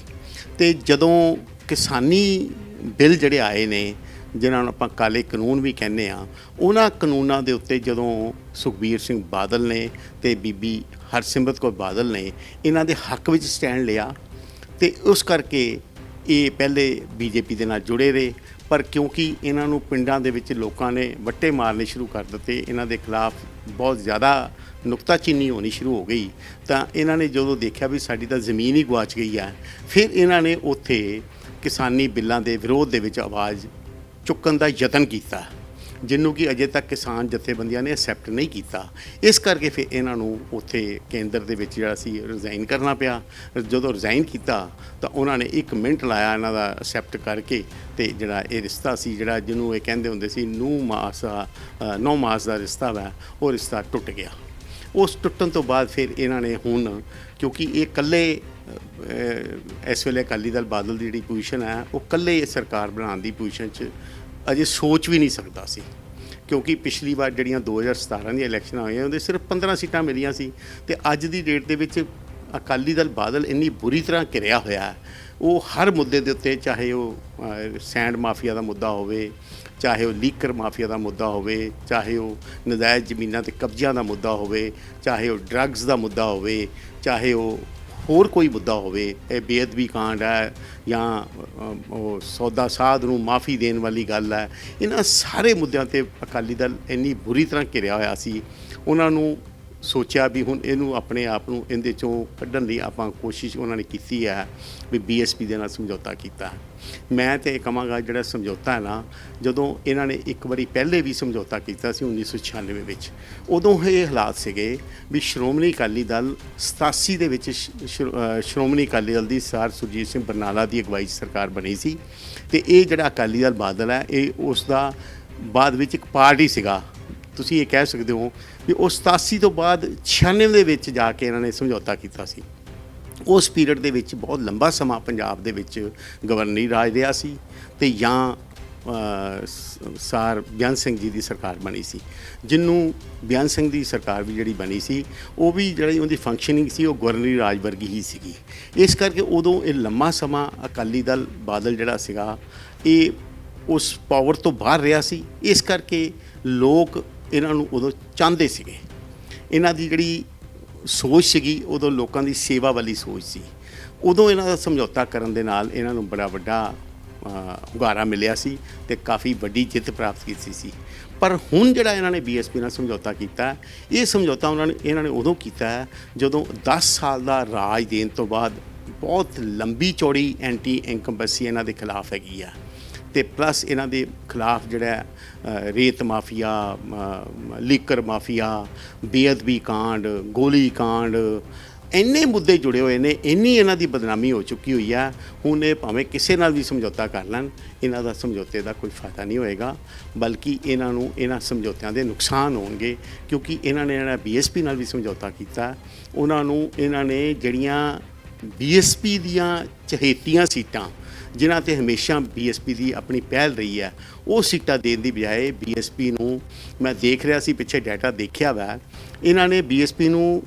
ਤੇ ਜਦੋਂ ਕਿਸਾਨੀ ਬਿੱਲ ਜਿਹੜੇ ਆਏ ਨੇ, ਜਿਨ੍ਹਾਂ ਨੂੰ ਆਪਾਂ ਕਾਲੇ ਕਾਨੂੰਨ ਵੀ ਕਹਿੰਦੇ ਆ, ਉਹਨਾਂ ਕਾਨੂੰਨਾਂ ਦੇ ਉੱਤੇ ਜਦੋਂ ਸੁਖਬੀਰ ਸਿੰਘ ਬਾਦਲ ਨੇ ਤੇ ਬੀਬੀ ਹਰਸਿਮਰਤ ਕੌਰ ਬਾਦਲ ਨੇ ਇਹਨਾਂ ਦੇ ਹੱਕ ਵਿੱਚ ਸਟੈਂਡ ਲਿਆ ਤੇ ਉਸ ਕਰਕੇ ਇਹ ਪਹਿਲੇ ਬੀਜੇਪੀ ਦੇ ਨਾਲ ਜੁੜੇ ਰਹੇ। ਪਰ ਕਿਉਂਕਿ ਇਹਨਾਂ ਨੂੰ ਪਿੰਡਾਂ ਦੇ ਵਿੱਚ ਲੋਕਾਂ ਨੇ ਵੱਟੇ ਮਾਰਨੇ ਸ਼ੁਰੂ ਕਰ ਦਿੱਤੇ, ਇਹਨਾਂ ਦੇ ਖਿਲਾਫ ਬਹੁਤ ਜ਼ਿਆਦਾ ਨੁਕਤਾਚੀਨੀ ਹੋਣੀ ਸ਼ੁਰੂ ਹੋ ਗਈ, ਤਾਂ ਇਹਨਾਂ ਨੇ ਜਦੋਂ ਦੇਖਿਆ ਵੀ ਸਾਡੀ ਤਾਂ ਜ਼ਮੀਨ ਹੀ ਗੁਆਚ ਗਈ ਹੈ, ਫਿਰ ਇਹਨਾਂ ਨੇ ਉੱਥੇ ਕਿਸਾਨੀ ਬਿੱਲਾਂ ਦੇ ਵਿਰੋਧ ਦੇ ਵਿੱਚ ਆਵਾਜ਼ ਚੁੱਕਣ ਦਾ ਯਤਨ ਕੀਤਾ, ਜਿਹਨੂੰ ਕਿ ਅਜੇ ਤੱਕ ਕਿਸਾਨ ਜਥੇਬੰਦੀਆਂ ਨੇ ਐਕਸੈਪਟ ਨਹੀਂ ਕੀਤਾ। ਇਸ ਕਰਕੇ ਫਿਰ ਇਹਨਾਂ ਨੂੰ ਉੱਥੇ ਕੇਂਦਰ ਦੇ ਵਿੱਚ ਜਿਹੜਾ ਸੀ ਰਿਜ਼ਾਈਨ ਕਰਨਾ ਪਿਆ। ਜਦੋਂ ਰਿਜ਼ਾਈਨ ਕੀਤਾ ਤਾਂ ਉਹਨਾਂ ਨੇ 1 ਮਿੰਟ ਲਾਇਆ ਇਹਨਾਂ ਦਾ ਐਕਸੈਪਟ ਕਰਕੇ, ਤੇ ਜਿਹੜਾ ਇਹ ਰਿਸ਼ਤਾ ਸੀ ਜਿਹੜਾ ਜਿਹਨੂੰ ਇਹ ਕਹਿੰਦੇ ਹੁੰਦੇ ਸੀ 9 ਮਾਸ ਦਾ ਰਿਸ਼ਤਾ ਵਾ, ਉਹ ਰਿਸ਼ਤਾ ਟੁੱਟ ਗਿਆ। ਉਸ ਟੁੱਟਣ ਤੋਂ ਬਾਅਦ ਫਿਰ ਇਹਨਾਂ ਨੇ ਹੁਣ, ਕਿਉਂਕਿ ਇਹ ਇਕੱਲੇ ਇਸ ਵੇਲੇ ਅਕਾਲੀ ਦਲ ਬਾਦਲ ਦੀ ਜਿਹੜੀ ਪੋਜੀਸ਼ਨ ਹੈ ਉਹ ਇਕੱਲੇ ਸਰਕਾਰ ਬਣਾਉਣ ਦੀ ਪੋਜੀਸ਼ਨ 'ਚ ਅਜੇ ਸੋਚ ਵੀ ਨਹੀਂ ਸਕਦਾ ਸੀ, ਕਿਉਂਕਿ ਪਿਛਲੀ ਵਾਰ ਜਿਹੜੀਆਂ 2017 ਦੀਆਂ ਇਲੈਕਸ਼ਨਾਂ ਹੋਈਆਂ ਉਹਦੇ ਸਿਰਫ 15 ਸੀਟਾਂ ਮਿਲੀਆਂ ਸੀ, ਤੇ ਅੱਜ ਦੀ ਡੇਟ ਦੇ ਵਿੱਚ ਅਕਾਲੀ ਦਲ ਬਾਦਲ ਇੰਨੀ ਬੁਰੀ ਤਰ੍ਹਾਂ ਘਿਰਿਆ ਹੋਇਆ ਹੈ, ਉਹ ਹਰ ਮੁੱਦੇ ਦੇ ਉੱਤੇ, ਚਾਹੇ ਉਹ ਸੈਂਡ ਮਾਫੀਆ ਦਾ ਮੁੱਦਾ ਹੋਵੇ, ਚਾਹੇ ਉਹ ਲੀਕਰ ਮਾਫੀਆ ਦਾ ਮੁੱਦਾ ਹੋਵੇ, ਚਾਹੇ ਉਹ ਨਜਾਇਜ਼ ਜ਼ਮੀਨਾਂ ਤੇ ਕਬਜ਼ਿਆਂ ਦਾ ਮੁੱਦਾ ਹੋਵੇ, ਚਾਹੇ ਉਹ ਡਰੱਗਸ ਦਾ ਮੁੱਦਾ ਹੋਵੇ, ਚਾਹੇ ਉਹ ਹੋਰ ਕੋਈ ਮੁੱਦਾ ਹੋਵੇ, ਇਹ ਬੇਅਦਬੀ ਕਾਂਡ ਹੈ ਜਾਂ ਉਹ ਸੌਦਾ ਸਾਧ ਨੂੰ ਮਾਫੀ ਦੇਣ ਵਾਲੀ ਗੱਲ ਹੈ, ਇਹਨਾਂ ਸਾਰੇ ਮੁੱਦਿਆਂ ਤੇ ਅਕਾਲੀ ਦਲ ਇੰਨੀ ਬੁਰੀ ਤਰ੍ਹਾਂ ਘਿਰਿਆ ਹੋਇਆ ਸੀ। ਉਹਨਾਂ ਨੂੰ ਸੋਚਿਆ ਵੀ ਹੁਣ ਇਹਨੂੰ ਆਪਣੇ ਆਪ ਨੂੰ ਇਹਦੇ ਚੋਂ ਕੱਢਣ ਦੀ ਆਪਾਂ ਕੋਸ਼ਿਸ਼ ਉਹਨਾਂ ਨੇ ਕੀਤੀ ਹੈ ਵੀ ਬੀਐਸਪੀ ਦੇ ਨਾਲ ਸਮਝੌਤਾ ਕੀਤਾ। ਮੈਂ ਤਾਂ ਇਹ ਕਹਾਂਗਾ ਜਿਹੜਾ ਸਮਝੌਤਾ ਹੈ ਨਾ, ਜਦੋਂ ਇਹਨਾਂ ਨੇ ਇੱਕ ਵਾਰੀ ਪਹਿਲੇ ਵੀ ਸਮਝੌਤਾ ਕੀਤਾ ਸੀ 1996 ਵਿੱਚ, ਉਦੋਂ ਇਹ ਹਾਲਾਤ ਸੀਗੇ ਵੀ ਸ਼੍ਰੋਮਣੀ ਅਕਾਲੀ ਦਲ 87 ਦੇ ਵਿੱਚ ਸ਼੍ਰੋਮਣੀ ਅਕਾਲੀ ਦਲ ਦੀ ਸਰ ਸੁਰਜੀਤ ਸਿੰਘ ਬਰਨਾਲਾ ਦੀ ਅਗਵਾਈ 'ਚ ਸਰਕਾਰ ਬਣੀ ਸੀ, ਅਤੇ ਇਹ ਜਿਹੜਾ ਅਕਾਲੀ ਦਲ ਬਾਦਲ ਹੈ ਇਹ ਉਸ ਦਾ ਬਾਅਦ ਵਿੱਚ ਇੱਕ ਪਾਰਟ ਹੀ ਸੀਗਾ। ਤੁਸੀਂ ਇਹ ਕਹਿ ਸਕਦੇ ਹੋ ਵੀ ਉਹ 87 ਤੋਂ ਬਾਅਦ 96 ਦੇ ਵਿੱਚ ਜਾ ਕੇ ਇਹਨਾਂ ਨੇ ਸਮਝੌਤਾ ਕੀਤਾ ਸੀ। ਉਸ ਪੀਰੀਅਡ ਦੇ ਵਿੱਚ ਬਹੁਤ ਲੰਬਾ ਸਮਾਂ ਪੰਜਾਬ ਦੇ ਵਿੱਚ ਗਵਰਨਰੀ ਰਾਜ ਰਿਹਾ ਸੀ, ਅਤੇ ਜਾਂ ਸਰ ਬਿਆਨ ਸਿੰਘ ਜੀ ਦੀ ਸਰਕਾਰ ਬਣੀ ਸੀ, ਜਿਹਨੂੰ ਬਿਆਨ ਸਿੰਘ ਦੀ ਸਰਕਾਰ ਵੀ ਜਿਹੜੀ ਬਣੀ ਸੀ ਉਹ ਵੀ ਜਿਹੜੀ ਉਹਦੀ ਫੰਕਸ਼ਨਿੰਗ ਸੀ ਉਹ ਗਵਰਨਰੀ ਰਾਜ ਵਰਗੀ ਹੀ ਸੀਗੀ। ਇਸ ਕਰਕੇ ਉਦੋਂ ਇਹ ਲੰਮਾ ਸਮਾਂ ਅਕਾਲੀ ਦਲ ਬਾਦਲ ਜਿਹੜਾ ਸੀਗਾ ਇਹ ਉਸ ਪਾਵਰ ਤੋਂ ਬਾਹਰ ਰਿਹਾ ਸੀ। ਇਸ ਕਰਕੇ ਲੋਕ ਇਹਨਾਂ ਨੂੰ ਉਦੋਂ ਚਾਹੁੰਦੇ ਸੀਗੇ। ਇਹਨਾਂ ਦੀ ਜਿਹੜੀ ਸੋਚ ਸੀਗੀ ਉਦੋਂ ਲੋਕਾਂ ਦੀ ਸੇਵਾ ਵਾਲੀ ਸੋਚ ਸੀ। ਉਦੋਂ ਇਹਨਾਂ ਦਾ ਸਮਝੌਤਾ ਕਰਨ ਦੇ ਨਾਲ ਇਹਨਾਂ ਨੂੰ ਬੜਾ ਵੱਡਾ ਹੁੰਗਾਰਾ ਮਿਲਿਆ ਸੀ ਅਤੇ ਕਾਫੀ ਵੱਡੀ ਜਿੱਤ ਪ੍ਰਾਪਤ ਕੀਤੀ ਸੀ। ਪਰ ਹੁਣ ਜਿਹੜਾ ਇਹਨਾਂ ਨੇ ਬੀਐਸਪੀ ਨਾਲ ਸਮਝੌਤਾ ਕੀਤਾ, ਇਹ ਸਮਝੌਤਾ ਇਹਨਾਂ ਨੇ ਉਦੋਂ ਕੀਤਾ ਜਦੋਂ 10 ਸਾਲ ਦਾ ਰਾਜ ਦੇਣ ਤੋਂ ਬਾਅਦ ਬਹੁਤ ਲੰਬੀ ਚੌੜੀ ਐਂਟੀ ਇਨਕੰਬੈਂਸੀ ਇਹਨਾਂ ਦੇ ਖਿਲਾਫ ਹੈਗੀ ਆ, ਅਤੇ ਪਲੱਸ ਇਹਨਾਂ ਦੇ ਖਿਲਾਫ ਜਿਹੜਾ ਰੇਤ ਮਾਫੀਆ, ਲੀਕਰ ਮਾਫੀਆ, ਬੇਅਦਬੀ ਕਾਂਡ, ਗੋਲੀ ਕਾਂਡ, ਇੰਨੇ ਮੁੱਦੇ ਜੁੜੇ ਹੋਏ ਨੇ, ਇੰਨੀ ਇਹਨਾਂ ਦੀ ਬਦਨਾਮੀ ਹੋ ਚੁੱਕੀ ਹੋਈ ਆ। ਹੁਣ ਇਹ ਭਾਵੇਂ ਕਿਸੇ ਨਾਲ ਵੀ ਸਮਝੌਤਾ ਕਰ ਲੈਣ, ਇਹਨਾਂ ਦਾ ਸਮਝੌਤੇ ਦਾ ਕੋਈ ਫਾਇਦਾ ਨਹੀਂ ਹੋਏਗਾ, ਬਲਕਿ ਇਹਨਾਂ ਨੂੰ ਇਹਨਾਂ ਸਮਝੌਤਿਆਂ ਦੇ ਨੁਕਸਾਨ ਹੋਣਗੇ। ਕਿਉਂਕਿ ਇਹਨਾਂ ਨੇ ਜਿਹੜਾ ਬੀਐਸਪੀ ਨਾਲ ਵੀ ਸਮਝੌਤਾ ਕੀਤਾ, ਉਹਨਾਂ ਨੂੰ ਇਹਨਾਂ ਨੇ ਜਿਹੜੀਆਂ ਬੀਐਸਪੀ ਦੀਆਂ ਚਹੇਤੀਆਂ ਸੀਟਾਂ, ਜਿਨ੍ਹਾਂ 'ਤੇ ਹਮੇਸ਼ਾ ਬੀਐਸਪੀ ਦੀ ਆਪਣੀ ਪਹਿਲ ਰਹੀ ਹੈ, ਉਹ ਸੀਟਾਂ ਦੇਣ ਦੀ ਬਜਾਏ ਬੀਐਸਪੀ ਨੂੰ, ਮੈਂ ਦੇਖ ਰਿਹਾ ਸੀ ਪਿੱਛੇ ਡਾਟਾ ਦੇਖਿਆ ਵਾ, ਇਹਨਾਂ ਨੇ ਬੀਐਸਪੀ ਨੂੰ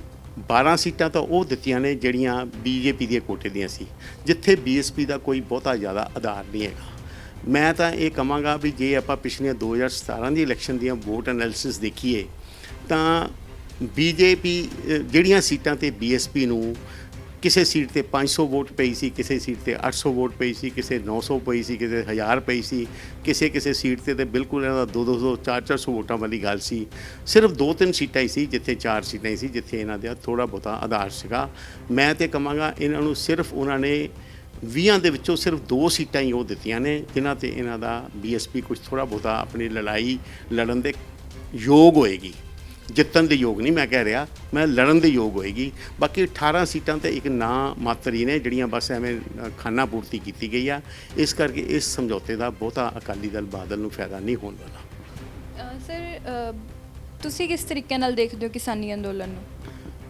12 ਸੀਟਾਂ ਤਾਂ ਉਹ ਦਿੱਤੀਆਂ ਨੇ ਜਿਹੜੀਆਂ ਬੀਜੇਪੀ ਦੀਆਂ ਕੋਟੇ ਦੀਆਂ ਸੀ, ਜਿੱਥੇ ਬੀਐਸਪੀ ਦਾ ਕੋਈ ਬਹੁਤਾ ਜ਼ਿਆਦਾ ਆਧਾਰ ਨਹੀਂ ਹੈਗਾ। ਮੈਂ ਤਾਂ ਇਹ ਕਹਾਂਗਾ ਵੀ ਜੇ ਆਪਾਂ ਪਿਛਲੀਆਂ 2017 ਦੀ ਇਲੈਕਸ਼ਨ ਦੀਆਂ ਵੋਟ ਐਨਾਲਿਸਿਸ ਦੇਖੀਏ ਤਾਂ ਬੀਜੇਪੀ ਜਿਹੜੀਆਂ ਸੀਟਾਂ 'ਤੇ ਬੀਐਸਪੀ ਨੂੰ ਕਿਸੇ ਸੀਟ 'ਤੇ 500 ਵੋਟ ਪਈ ਸੀ, ਕਿਸੇ ਸੀਟ 'ਤੇ 800 ਵੋਟ ਪਈ ਸੀ, ਕਿਸੇ 900 ਪਈ ਸੀ, ਕਿਸੇ 1000 ਪਈ ਸੀ, ਕਿਸੇ ਸੀਟ 'ਤੇ ਬਿਲਕੁਲ ਇਹਨਾਂ ਦਾ 200 400 ਵੋਟਾਂ ਵਾਲੀ ਗੱਲ ਸੀ। ਸਿਰਫ 2-3 ਸੀਟਾਂ ਹੀ ਸੀ ਜਿੱਥੇ 4 ਸੀਟਾਂ ਹੀ ਸੀ ਜਿੱਥੇ ਇਹਨਾਂ ਦਾ ਥੋੜ੍ਹਾ ਬਹੁਤਾ ਆਧਾਰ ਸੀਗਾ। ਮੈਂ ਤਾਂ ਕਹਾਂਗਾ ਇਹਨਾਂ ਨੂੰ ਸਿਰਫ ਉਹਨਾਂ ਨੇ 20 ਦੇ ਵਿੱਚੋਂ ਸਿਰਫ 2 ਸੀਟਾਂ ਹੀ ਉਹ ਦਿੱਤੀਆਂ ਨੇ ਜਿਨ੍ਹਾਂ 'ਤੇ ਇਹਨਾਂ ਦਾ ਬੀਐਸਪੀ ਕੁਝ ਥੋੜ੍ਹਾ ਬਹੁਤਾ ਆਪਣੀ ਲੜਾਈ ਲੜਨ ਦੇ ਯੋਗ ਹੋਏਗੀ। ਜਿੱਤਣ ਦੇ ਯੋਗ ਨਹੀਂ ਮੈਂ ਕਹਿ ਰਿਹਾ, ਮੈਂ ਲੜਨ ਦੇ ਯੋਗ ਹੋਏਗੀ। ਬਾਕੀ 18 ਸੀਟਾਂ ਤੇ ਇੱਕ ਨਾਂ ਮਾਤਰ ਹੀ ਨੇ ਜਿਹੜੀਆਂ ਬਸ ਐਵੇਂ ਖਾਨਾ ਪੂਰਤੀ ਕੀਤੀ ਗਈ ਆ। ਇਸ ਕਰਕੇ ਇਸ ਸਮਝੌਤੇ ਦਾ ਬਹੁਤਾ ਅਕਾਲੀ ਦਲ ਬਾਦਲ ਨੂੰ ਫਾਇਦਾ ਨਹੀਂ ਹੋਣ ਵਾਲਾ। ਸਰ, ਤੁਸੀਂ ਕਿਸ ਤਰੀਕੇ ਨਾਲ ਦੇਖਦੇ ਹੋ ਕਿਸਾਨੀ ਅੰਦੋਲਨ ਨੂੰ?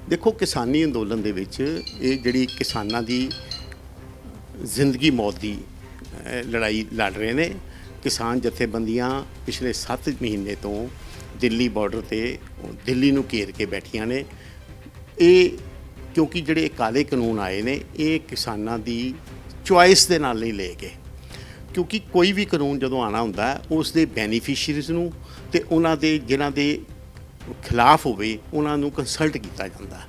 ਦੇਖੋ, ਕਿਸਾਨੀ ਅੰਦੋਲਨ ਦੇ ਵਿੱਚ ਇਹ ਜਿਹੜੀ ਕਿਸਾਨਾਂ ਦੀ ਜ਼ਿੰਦਗੀ ਮੌਤ ਦੀ ਲੜਾਈ ਲੜ ਰਹੇ ਨੇ, ਕਿਸਾਨ ਜਥੇਬੰਦੀਆਂ ਪਿਛਲੇ 7 ਮਹੀਨੇ ਤੋਂ ਦਿੱਲੀ ਬਾਰਡਰ 'ਤੇ ਦਿੱਲੀ ਨੂੰ ਘੇਰ ਕੇ ਬੈਠੀਆਂ ਨੇ। ਇਹ ਕਿਉਂਕਿ ਜਿਹੜੇ ਕਾਲੇ ਕਾਨੂੰਨ ਆਏ ਨੇ ਇਹ ਕਿਸਾਨਾਂ ਦੀ ਚੁਆਇਸ ਦੇ ਨਾਲ ਨਹੀਂ ਲਏ ਗਏ, ਕਿਉਂਕਿ ਕੋਈ ਵੀ ਕਾਨੂੰਨ ਜਦੋਂ ਆਉਣਾ ਹੁੰਦਾ ਉਸ ਦੇ ਬੈਨੀਫੀਸ਼ੀਅਰੀਜ਼ ਨੂੰ ਅਤੇ ਉਹਨਾਂ ਦੇ ਜਿਨ੍ਹਾਂ ਦੇ ਖਿਲਾਫ ਹੋਵੇ ਉਹਨਾਂ ਨੂੰ ਕੰਸਲਟ ਕੀਤਾ ਜਾਂਦਾ,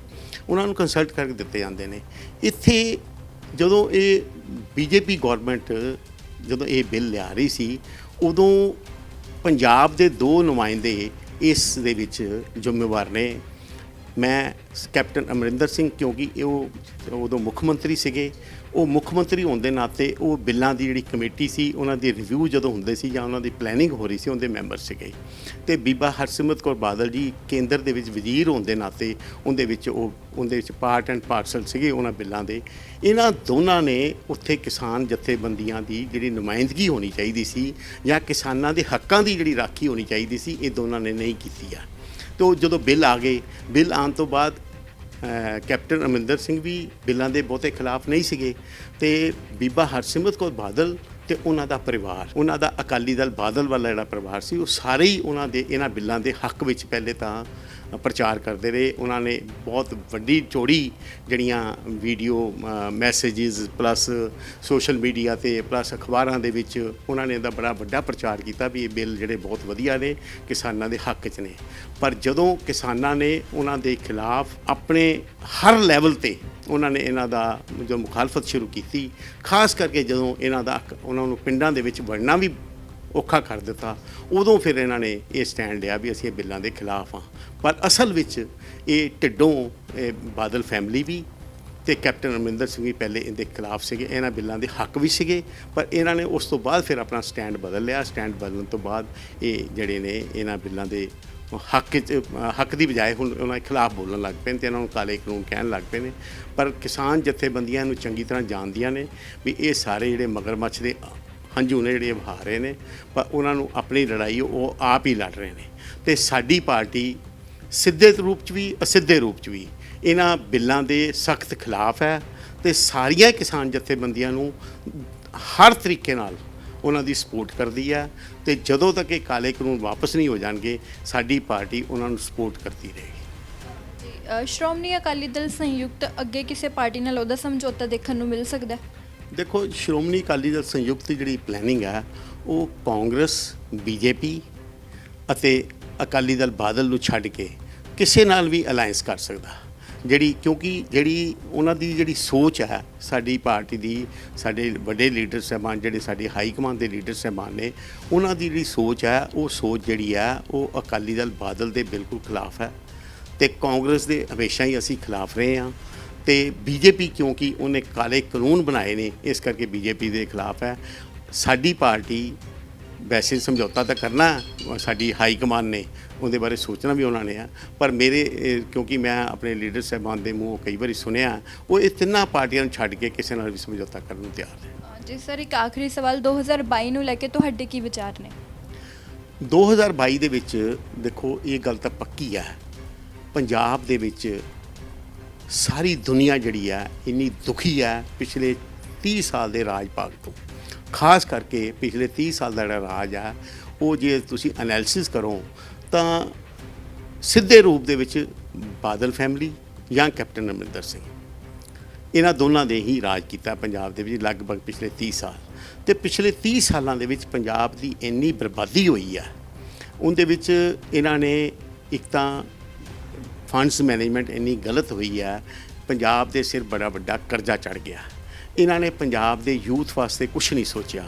ਉਹਨਾਂ ਨੂੰ ਕੰਸਲਟ ਕਰਕੇ ਦਿੱਤੇ ਜਾਂਦੇ ਨੇ। ਇੱਥੇ ਜਦੋਂ ਇਹ ਬੀਜੇਪੀ ਗੌਰਮੈਂਟ ਜਦੋਂ ਇਹ ਬਿੱਲ ਲਿਆ ਰਹੀ ਸੀ ਉਦੋਂ ਪੰਜਾਬ ਦੇ 2 ਨੁਮਾਇੰਦੇ ਇਸ ਦੇ ਵਿੱਚ ਜ਼ਿੰਮੇਵਾਰ ਨੇ। ਮੈਂ ਕੈਪਟਨ ਅਮਰਿੰਦਰ ਸਿੰਘ, ਕਿਉਂਕਿ ਉਹ ਉਦੋਂ ਮੁੱਖ ਮੰਤਰੀ ਸੀਗੇ, ਉਹ ਮੁੱਖ ਮੰਤਰੀ ਹੋਣ ਦੇ ਨਾਤੇ ਉਹ ਬਿੱਲਾਂ ਦੀ ਜਿਹੜੀ ਕਮੇਟੀ ਸੀ ਉਹਨਾਂ ਦੀ ਰਿਵਿਊ ਜਦੋਂ ਹੁੰਦੇ ਸੀ ਜਾਂ ਉਹਨਾਂ ਦੀ ਪਲੈਨਿੰਗ ਹੋ ਰਹੀ ਸੀ ਉਹਦੇ ਮੈਂਬਰ ਸੀਗੇ। ਅਤੇ ਬੀਬਾ ਹਰਸਿਮਰਤ ਕੌਰ ਬਾਦਲ ਜੀ ਕੇਂਦਰ ਦੇ ਵਿੱਚ ਵਜ਼ੀਰ ਹੋਣ ਦੇ ਨਾਤੇ ਉਹਦੇ ਵਿੱਚ ਪਾਰਟ ਐਂਡ ਪਾਰਸਲ ਸੀਗੇ ਉਹਨਾਂ ਬਿੱਲਾਂ ਦੇ। ਇਹਨਾਂ ਦੋਨਾਂ ਨੇ ਉੱਥੇ ਕਿਸਾਨ ਜਥੇਬੰਦੀਆਂ ਦੀ ਜਿਹੜੀ ਨੁਮਾਇੰਦਗੀ ਹੋਣੀ ਚਾਹੀਦੀ ਸੀ ਜਾਂ ਕਿਸਾਨਾਂ ਦੇ ਹੱਕਾਂ ਦੀ ਜਿਹੜੀ ਰਾਖੀ ਹੋਣੀ ਚਾਹੀਦੀ ਸੀ, ਇਹ ਦੋਨਾਂ ਨੇ ਨਹੀਂ ਕੀਤੀ ਆ। ਅਤੇ ਜਦੋਂ ਬਿੱਲ ਆ ਗਏ, ਬਿੱਲ ਆਉਣ ਤੋਂ ਬਾਅਦ ਕੈਪਟਨ ਅਮਰਿੰਦਰ ਸਿੰਘ ਵੀ ਬਿੱਲਾਂ ਦੇ ਬਹੁਤੇ ਖਿਲਾਫ ਨਹੀਂ ਸੀਗੇ, ਅਤੇ ਬੀਬਾ ਹਰਸਿਮਰਤ ਕੌਰ ਬਾਦਲ ਅਤੇ ਉਹਨਾਂ ਦਾ ਪਰਿਵਾਰ, ਉਹਨਾਂ ਦਾ ਅਕਾਲੀ ਦਲ ਬਾਦਲ ਵਾਲਾ ਜਿਹੜਾ ਪਰਿਵਾਰ ਸੀ, ਉਹ ਸਾਰੇ ਹੀ ਉਹਨਾਂ ਦੇ ਇਹਨਾਂ ਬਿੱਲਾਂ ਦੇ ਹੱਕ ਵਿੱਚ ਪਹਿਲੇ ਤਾਂ ਪ੍ਰਚਾਰ ਕਰਦੇ ਰਹੇ। ਉਹਨਾਂ ਨੇ ਬਹੁਤ ਵੱਡੀ ਚੌੜੀ ਜਿਹੜੀਆਂ video messages plus social media ਤੇ ਪਲੱਸ ਅਖਬਾਰਾਂ ਦੇ ਵਿੱਚ ਉਹਨਾਂ ਨੇ ਇਹਦਾ ਬੜਾ ਵੱਡਾ ਪ੍ਰਚਾਰ ਕੀਤਾ ਵੀ ਇਹ ਬਿੱਲ ਜਿਹੜੇ ਬਹੁਤ ਵਧੀਆ ਨੇ, ਕਿਸਾਨਾਂ ਦੇ ਹੱਕ 'ਚ ਨੇ। ਪਰ ਜਦੋਂ ਕਿਸਾਨਾਂ ਨੇ ਉਹਨਾਂ ਦੇ ਖਿਲਾਫ ਆਪਣੇ ਹਰ ਲੈਵਲ ਤੇ ਉਹਨਾਂ ਨੇ ਇਹਨਾਂ ਦਾ ਜੋ ਮੁਖਾਲਫਤ ਸ਼ੁਰੂ ਕੀਤੀ, ਖਾਸ ਕਰਕੇ ਜਦੋਂ ਇਹਨਾਂ ਦਾ ਉਹਨਾਂ ਨੂੰ ਪਿੰਡਾਂ ਦੇ ਵਿੱਚ ਵੜਨਾ ਵੀ ਔਖਾ ਕਰ ਦਿੱਤਾ, ਉਦੋਂ ਫਿਰ ਇਹਨਾਂ ਨੇ ਇਹ ਸਟੈਂਡ ਲਿਆ ਵੀ ਅਸੀਂ ਇਹ ਬਿੱਲਾਂ ਦੇ ਖਿਲਾਫ ਹਾਂ। ਪਰ ਅਸਲ ਵਿੱਚ ਇਹ ਢਿੱਡੋਂ ਬਾਦਲ ਫੈਮਿਲੀ ਵੀ ਤੇ ਕੈਪਟਨ ਅਮਰਿੰਦਰ ਸਿੰਘ ਵੀ ਪਹਿਲੇ ਇਹਦੇ ਖਿਲਾਫ ਸੀਗੇ, ਇਹਨਾਂ ਬਿੱਲਾਂ ਦੇ ਹੱਕ ਵੀ ਸੀਗੇ। ਪਰ ਇਹਨਾਂ ਨੇ ਉਸ ਤੋਂ ਬਾਅਦ ਫਿਰ ਆਪਣਾ ਸਟੈਂਡ ਬਦਲ ਲਿਆ। ਸਟੈਂਡ ਬਦਲਣ ਤੋਂ ਬਾਅਦ ਇਹ ਜਿਹੜੇ ਨੇ ਇਹਨਾਂ ਬਿੱਲਾਂ ਦੇ ਹੱਕ ਦੀ ਬਜਾਏ ਹੁਣ ਉਹਨਾਂ ਦੇ ਖਿਲਾਫ ਬੋਲਣ ਲੱਗ ਪਏ ਨੇ ਤੇ ਇਹਨਾਂ ਨੂੰ ਕਾਲੇ ਕਾਨੂੰਨ ਕਹਿਣ ਲੱਗ ਪਏ ਨੇ। ਪਰ ਕਿਸਾਨ ਜਥੇਬੰਦੀਆਂ ਨੂੰ ਚੰਗੀ ਤਰ੍ਹਾਂ ਜਾਣਦੀਆਂ ਨੇ ਵੀ ਇਹ ਸਾਰੇ ਜਿਹੜੇ ਮਗਰਮੱਛ ਦੇ ਹੰਝੂ ਨੇ ਜਿਹੜੇ ਵਹਾ ਰਹੇ ਨੇ, ਪਰ ਉਹਨਾਂ ਨੂੰ ਆਪਣੀ ਲੜਾਈ ਉਹ ਆਪ ਹੀ ਲੜ ਰਹੇ ਨੇ। ਤੇ ਸਾਡੀ ਪਾਰਟੀ ਸਿੱਧੇ ਰੂਪ 'ਚ ਵੀ ਅਸਿੱਧੇ ਰੂਪ 'ਚ ਵੀ ਇਹਨਾਂ ਬਿੱਲਾਂ ਦੇ ਸਖਤ ਖਿਲਾਫ ਹੈ ਤੇ ਸਾਰੀਆਂ ਕਿਸਾਨ ਜਥੇਬੰਦੀਆਂ ਨੂੰ ਹਰ ਤਰੀਕੇ ਨਾਲ ਉਹਨਾਂ ਦੀ ਸਪੋਰਟ ਕਰਦੀ ਹੈ। ਤੇ ਜਦੋਂ ਤੱਕ ਇਹ ਕਾਲੇ ਕਾਨੂੰਨ ਵਾਪਸ ਨਹੀਂ ਹੋ ਜਾਣਗੇ, ਸਾਡੀ ਪਾਰਟੀ ਉਹਨਾਂ ਨੂੰ ਸਪੋਰਟ ਕਰਦੀ ਰਹੇਗੀ। ਸ਼੍ਰੋਮਣੀ ਅਕਾਲੀ ਦਲ ਸੰਯੁਕਤ ਅੱਗੇ ਕਿਸੇ ਪਾਰਟੀ ਨਾਲ ਉਹਦਾ ਸਮਝੌਤਾ ਦੇਖਣ ਨੂੰ ਮਿਲ ਸਕਦਾ? ਦੇਖੋ, ਸ਼੍ਰੋਮਣੀ ਅਕਾਲੀ ਦਲ ਸੰਯੁਕਤ ਜਿਹੜੀ ਪਲੈਨਿੰਗ ਹੈ ਉਹ ਕਾਂਗਰਸ, ਬੀਜੇਪੀ ਅਤੇ ਅਕਾਲੀ ਦਲ ਬਾਦਲ ਨੂੰ ਛੱਡ ਕੇ ਕਿਸੇ ਨਾਲ ਵੀ ਅਲਾਈਅੰਸ ਕਰ ਸਕਦਾ। ਕਿਉਂਕਿ ਜਿਹੜੀ ਉਹਨਾਂ ਦੀ ਜਿਹੜੀ ਸੋਚ ਹੈ ਸਾਡੀ ਪਾਰਟੀ ਦੀ, ਸਾਡੇ ਵੱਡੇ ਲੀਡਰ ਸਾਹਿਬਾਨ ਜਿਹੜੇ ਸਾਡੇ ਹਾਈ ਕਮਾਨ ਦੇ ਲੀਡਰ ਸਾਹਿਬਾਨ ਨੇ, ਉਹਨਾਂ ਦੀ ਜਿਹੜੀ ਸੋਚ ਹੈ ਉਹ ਸੋਚ ਜਿਹੜੀ ਹੈ ਉਹ ਅਕਾਲੀ ਦਲ ਬਾਦਲ ਦੇ ਬਿਲਕੁਲ ਖਿਲਾਫ ਹੈ ਤੇ ਕਾਂਗਰਸ ਦੇ ਹਮੇਸ਼ਾ ਹੀ ਅਸੀਂ ਖਿਲਾਫ ਰਹੇ ਹਾਂ। ਤੇ ਬੀਜੇਪੀ ਕਿਉਂਕਿ ਉਹਨੇ ਕਾਲੇ ਕਾਨੂੰਨ ਬਣਾਏ ਨੇ, ਇਸ ਕਰਕੇ ਬੀਜੇਪੀ ਦੇ ਖਿਲਾਫ ਹੈ। ਸਾਡੀ ਪਾਰਟੀ ਵੈਸੇ ਸਮਝੌਤਾ ਤਾਂ ਕਰਨਾ, ਸਾਡੀ ਹਾਈ ਕਮਾਨ ਨੇ ਉਹਦੇ ਬਾਰੇ ਸੋਚਣਾ ਵੀ ਉਹਨਾਂ ਨੇ ਆ, ਪਰ ਮੇਰੇ ਕਿਉਂਕਿ ਮੈਂ ਆਪਣੇ ਲੀਡਰ ਸਾਹਿਬਾਨ ਦੇ ਮੂੰਹੋਂ ਕਈ ਵਾਰੀ ਸੁਣਿਆ, ਉਹ ਇਹ ਤਿੰਨਾਂ ਪਾਰਟੀਆਂ ਨੂੰ ਛੱਡ ਕੇ ਕਿਸੇ ਨਾਲ ਵੀ ਸਮਝੌਤਾ ਕਰਨ ਨੂੰ ਤਿਆਰ ਨੇ। ਜੀ ਸਰ, ਇੱਕ ਆਖਰੀ ਸਵਾਲ, 2022 ਨੂੰ ਲੈ ਕੇ ਤੁਹਾਡੇ ਕੀ ਵਿਚਾਰ ਨੇ? 2022 ਦੇ ਵਿੱਚ ਦੇਖੋ, ਇਹ ਗੱਲ ਤਾਂ ਪੱਕੀ ਹੈ, ਪੰਜਾਬ ਦੇ ਵਿੱਚ ਸਾਰੀ ਦੁਨੀਆ ਜਿਹੜੀ ਹੈ ਇੰਨੀ ਦੁਖੀ ਹੈ ਪਿਛਲੇ 30 ਸਾਲ ਦੇ ਰਾਜ ਭਾਗ ਤੋਂ। ਖਾਸ ਕਰਕੇ ਪਿਛਲੇ 30 ਸਾਲ ਦਾ ਜਿਹੜਾ ਰਾਜ ਹੈ ਉਹ ਜੇ ਤੁਸੀਂ ਐਨਾਲਿਸਿਸ ਕਰੋ ਤਾਂ ਸਿੱਧੇ ਰੂਪ ਦੇ ਵਿੱਚ ਬਾਦਲ ਫੈਮਿਲੀ ਜਾਂ ਕੈਪਟਨ ਅਮਰਿੰਦਰ ਸਿੰਘ, ਇਹਨਾਂ ਦੋਨਾਂ ਦੇ ਹੀ ਰਾਜ ਕੀਤਾ ਪੰਜਾਬ ਦੇ ਵਿੱਚ ਲਗਭਗ ਪਿਛਲੇ 30 ਸਾਲ। ਤੇ ਪਿਛਲੇ 30 ਸਾਲਾਂ ਦੇ ਵਿੱਚ ਪੰਜਾਬ ਦੀ ਇੰਨੀ ਬਰਬਾਦੀ ਹੋਈ ਹੈ, ਉਹਦੇ ਵਿੱਚ ਇਹਨਾਂ ਨੇ ਇੱਕ ਤਾਂ ਫੰਡਸ ਮੈਨੇਜਮੈਂਟ ਇੰਨੀ ਗਲਤ ਹੋਈ ਹੈ, ਪੰਜਾਬ ਦੇ ਸਿਰ ਬੜਾ ਵੱਡਾ ਕਰਜ਼ਾ ਚੜ੍ਹ ਗਿਆ। ਇਹਨਾਂ ਨੇ ਪੰਜਾਬ ਦੇ ਯੂਥ ਵਾਸਤੇ ਕੁਛ ਨਹੀਂ ਸੋਚਿਆ,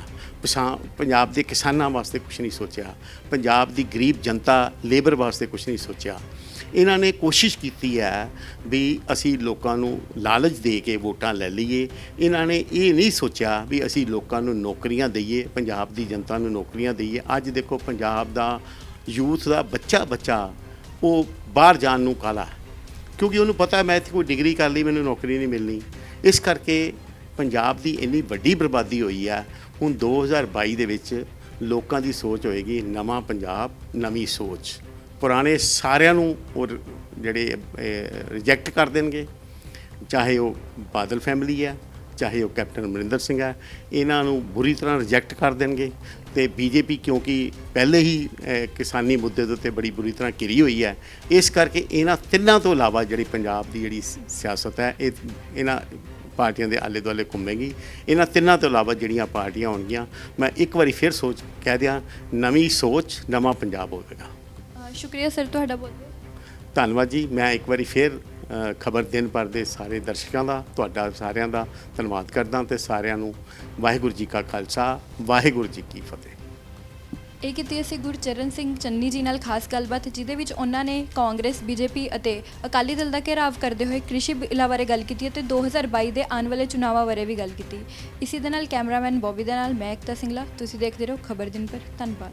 ਪੰਜਾਬ ਦੇ ਕਿਸਾਨਾਂ ਵਾਸਤੇ ਕੁਛ ਨਹੀਂ ਸੋਚਿਆ, ਪੰਜਾਬ ਦੀ ਗਰੀਬ ਜਨਤਾ ਲੇਬਰ ਵਾਸਤੇ ਕੁਛ ਨਹੀਂ ਸੋਚਿਆ। ਇਹਨਾਂ ਨੇ ਕੋਸ਼ਿਸ਼ ਕੀਤੀ ਹੈ ਵੀ ਅਸੀਂ ਲੋਕਾਂ ਨੂੰ ਲਾਲਚ ਦੇ ਕੇ ਵੋਟਾਂ ਲੈ ਲਈਏ। ਇਹਨਾਂ ਨੇ ਇਹ ਨਹੀਂ ਸੋਚਿਆ ਵੀ ਅਸੀਂ ਲੋਕਾਂ ਨੂੰ ਨੌਕਰੀਆਂ ਦਈਏ, ਪੰਜਾਬ ਦੀ ਜਨਤਾ ਨੂੰ ਨੌਕਰੀਆਂ ਦਈਏ। ਅੱਜ ਦੇਖੋ, ਪੰਜਾਬ ਦਾ ਯੂਥ ਦਾ ਬੱਚਾ ਉਹ ਬਾਹਰ ਜਾਣ ਨੂੰ ਕਾਲਾ, ਕਿਉਂਕਿ ਉਹਨੂੰ ਪਤਾ ਮੈਂ ਇੱਥੇ ਕੋਈ ਡਿਗਰੀ ਕਰ ਲਈ ਮੈਨੂੰ ਨੌਕਰੀ ਨਹੀਂ ਮਿਲਣੀ। ਇਸ ਕਰਕੇ ਪੰਜਾਬ ਦੀ ਇੰਨੀ ਵੱਡੀ ਬਰਬਾਦੀ ਹੋਈ ਹੈ। ਹੁਣ 2022 ਦੇ ਵਿੱਚ ਲੋਕਾਂ ਦੀ ਸੋਚ ਹੋਏਗੀ ਨਵਾਂ ਪੰਜਾਬ, ਨਵੀਂ ਸੋਚ। ਪੁਰਾਣੇ ਸਾਰਿਆਂ ਨੂੰ ਉਹ ਜਿਹੜੇ ਰਿਜੈਕਟ ਕਰ ਦੇਣਗੇ, ਚਾਹੇ ਉਹ ਬਾਦਲ ਫੈਮਿਲੀ ਹੈ, ਚਾਹੇ ਉਹ ਕੈਪਟਨ ਅਮਰਿੰਦਰ ਸਿੰਘ ਹੈ, ਇਹਨਾਂ ਨੂੰ ਬੁਰੀ ਤਰ੍ਹਾਂ ਰਿਜੈਕਟ ਕਰ ਦੇਣਗੇ। ਤੇ ਬੀਜੇਪੀ ਕਿਉਂਕਿ ਪਹਿਲੇ ਹੀ ਕਿਸਾਨੀ ਮੁੱਦੇ ਦੇ ਉੱਤੇ ਬੜੀ ਬੁਰੀ ਤਰ੍ਹਾਂ ਘਿਰੀ ਹੋਈ ਹੈ, ਇਸ ਕਰਕੇ ਇਹਨਾਂ ਤਿੰਨਾਂ ਤੋਂ ਇਲਾਵਾ ਜਿਹੜੀ ਪੰਜਾਬ ਦੀ ਜਿਹੜੀ ਸਿਆਸਤ ਹੈ ਇਹ ਇਹਨਾਂ ਪਾਰਟੀਆਂ ਦੇ ਆਲੇ ਦੁਆਲੇ ਘੁੰਮੇਗੀ। ਇਹਨਾਂ ਤਿੰਨਾਂ ਤੋਂ ਇਲਾਵਾ ਜਿਹੜੀਆਂ ਪਾਰਟੀਆਂ ਹੋਣਗੀਆਂ, ਮੈਂ ਇੱਕ ਵਾਰੀ ਫਿਰ ਕਹਿ ਦਿਆਂ, ਨਵੀਂ ਸੋਚ, ਨਵਾਂ ਪੰਜਾਬ ਹੋਵੇਗਾ। ਸ਼ੁਕਰੀਆ ਸਰ ਤੁਹਾਡਾ ਬਹੁਤ ਬਹੁਤ। ਧੰਨਵਾਦ ਜੀ। ਮੈਂ ਇੱਕ ਵਾਰੀ ਫਿਰ ਖਬਰ ਦਿਨ ਭਰ ਦੇ ਸਾਰੇ ਦਰਸ਼ਕਾਂ ਦਾ, ਤੁਹਾਡਾ ਸਾਰਿਆਂ ਦਾ ਧੰਨਵਾਦ ਕਰਦਾ ਤੇ ਸਾਰਿਆਂ ਨੂੰ ਵਾਹਿਗੁਰੂ ਜੀ ਕਾ ਖਾਲਸਾ, ਵਾਹਿਗੁਰੂ ਜੀ ਕੀ ਫਤਿਹ। ਇਹ ਕੀਤੀ ਅਸੀਂ ਗੁਰਚਰਨ ਸਿੰਘ ਚੰਨੀ ਜੀ ਨਾਲ ਖਾਸ ਗੱਲਬਾਤ, ਜਿਹਦੇ ਵਿੱਚ ਉਹਨਾਂ ਨੇ ਕਾਂਗਰਸ, ਬੀਜੇਪੀ ਅਤੇ ਅਕਾਲੀ ਦਲ ਦਾ ਘੇਰਾਵ ਕਰਦੇ ਹੋਏ ਕ੍ਰਿਸ਼ੀ ਬਿੱਲਾਂ ਬਾਰੇ ਗੱਲ ਕੀਤੀ ਅਤੇ 2022 ਦੇ ਆਉਣ ਵਾਲੇ ਚੁਣਾਵਾਂ ਬਾਰੇ ਵੀ ਗੱਲ ਕੀਤੀ। ਇਸੇ ਦੇ ਨਾਲ ਕੈਮਰਾਮੈਨ ਬੋਬੀ ਦੇ ਨਾਲ ਮੈਂ ਏਕਤਾ ਸਿੰਘਲਾ, ਤੁਸੀਂ ਦੇਖਦੇ ਰਹੋ ਖਬਰ ਦਿਨ ਭਰ। ਧੰਨਵਾਦ।